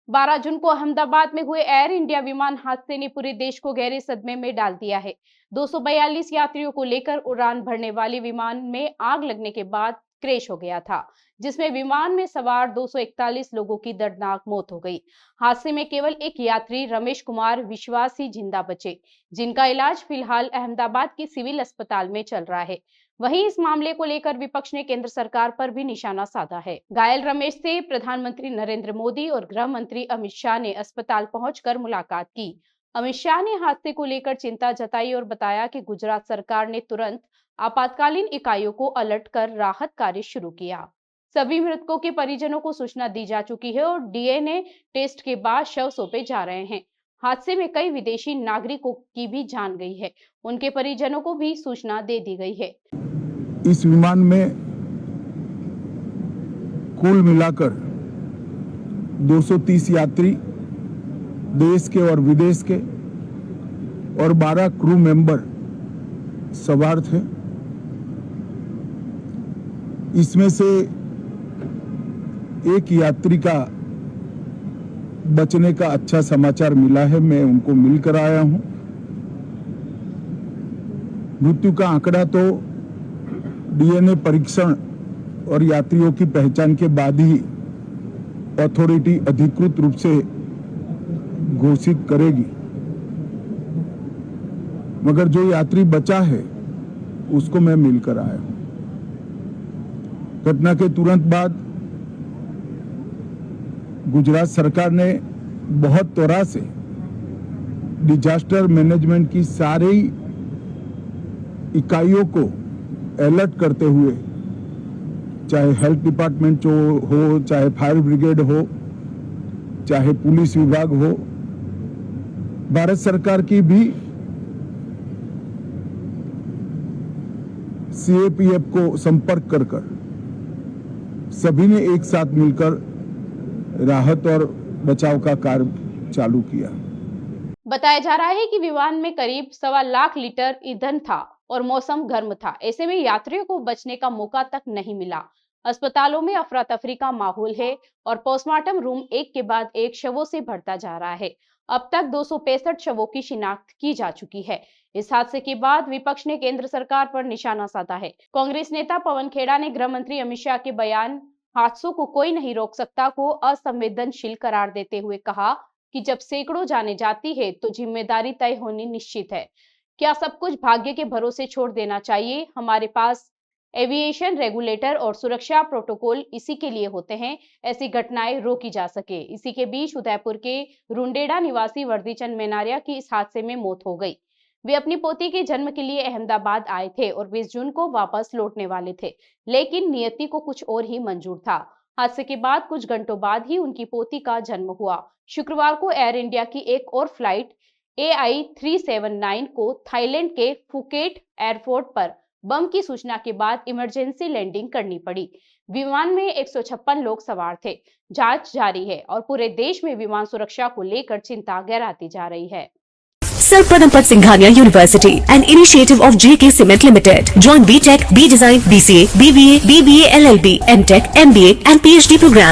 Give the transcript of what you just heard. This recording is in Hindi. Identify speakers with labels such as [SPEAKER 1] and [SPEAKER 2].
[SPEAKER 1] 12 जून को अहमदाबाद में हुए एयर इंडिया विमान हादसे ने पूरे देश को गहरे सदमे में डाल दिया है। 242 यात्रियों को लेकर उड़ान भरने वाले विमान में आग लगने के बाद क्रैश हो गया था, जिसमें विमान में सवार 241 लोगों की दर्दनाक मौत हो गई। हादसे में केवल एक यात्री रमेश कुमार विश्वास ही जिंदा बचे, जिनका इलाज फिलहाल अहमदाबाद के सिविल अस्पताल में चल रहा है। वहीं इस मामले को लेकर विपक्ष ने केंद्र सरकार पर भी निशाना साधा है। घायल रमेश से प्रधानमंत्री नरेंद्र मोदी और गृह मंत्री अमित शाह ने अस्पताल पहुंचकर मुलाकात की। अमित शाह ने हादसे को लेकर चिंता जताई और बताया कि गुजरात सरकार ने तुरंत आपातकालीन इकाइयों को अलर्ट कर राहत कार्य शुरू किया। सभी मृतकों के परिजनों को सूचना दी जा चुकी है और डीएनए टेस्ट के बाद शव सौंपे जा रहे हैं। हादसे में कई विदेशी नागरिकों की भी जान गई है, उनके परिजनों को भी सूचना दे दी गई है।
[SPEAKER 2] इस विमान में कुल मिलाकर 230 यात्री देश के और विदेश के और 12 क्रू मेंबर सवार थे। इसमें से एक यात्री का बचने का अच्छा समाचार मिला है, मैं उनको मिलकर आया हूं। मृत्यु का आंकड़ा तो डीएनए परीक्षण और यात्रियों की पहचान के बाद ही अथॉरिटी अधिकृत रूप से घोषित करेगी, मगर जो यात्री बचा है उसको मैं मिलकर आया हूं। घटना के तुरंत बाद गुजरात सरकार ने बहुत त्वरा से डिजास्टर मैनेजमेंट की सारी इकाइयों को अलर्ट करते हुए, चाहे हेल्थ डिपार्टमेंट जो हो, चाहे फायर ब्रिगेड हो, चाहे पुलिस विभाग हो, भारत सरकार की भी सीएपीएफ को संपर्क कर सभी ने एक साथ मिलकर राहत और बचाव का कार्य चालू किया।
[SPEAKER 1] बताया जा रहा है कि विमान में करीब 1.25 लाख लीटर ईंधन था और मौसम गर्म था। ऐसे में यात्रियों को बचने का मौका तक नहीं मिला। अस्पतालों में अफरा तफरी का माहौल है और पोस्टमार्टम रूम एक के बाद एक शवों से भरता जा रहा है। अब तक 265 शवों की शिनाख्त की जा चुकी है। इस हादसे के बाद विपक्ष ने केंद्र सरकार पर निशाना साधा है। कांग्रेस नेता पवन खेड़ा ने गृह मंत्री अमित शाह के बयान "हादसों को कोई नहीं रोक सकता" को असंवेदनशील करार देते हुए कहा कि जब सैकड़ों जाने जाती है तो जिम्मेदारी तय होनी निश्चित है। क्या सब कुछ भाग्य के भरोसे छोड़ देना चाहिए? हमारे पास एविएशन रेगुलेटर और सुरक्षा प्रोटोकॉल इसी के लिए होते हैं, ऐसी घटनाएं रोकी जा सके। इसी के बीच उदयपुर के रुंडेड़ा निवासी वर्दीचंद मेनारिया की इस हादसे में मौत हो गई। वे अपनी पोती के जन्म के लिए अहमदाबाद आए थे और 20 जून को वापस लौटने वाले थे, लेकिन नियति को कुछ और ही मंजूर था। हादसे के बाद कुछ घंटों बाद ही उनकी पोती का जन्म हुआ। शुक्रवार को एयर इंडिया की एक और फ्लाइट AI-379 को थाईलैंड के फुकेट एयरपोर्ट पर बम की सूचना के बाद इमरजेंसी लैंडिंग करनी पड़ी। विमान में 156 लोग सवार थे। जांच जारी है और पूरे देश में विमान सुरक्षा को लेकर चिंता गहराती जा रही है।
[SPEAKER 3] Sir Padampath Singhania University, an initiative of JK Cement Limited. Join BTech, B Design, BCA, BBA, BBA LLB, MTech, MBA and PhD program.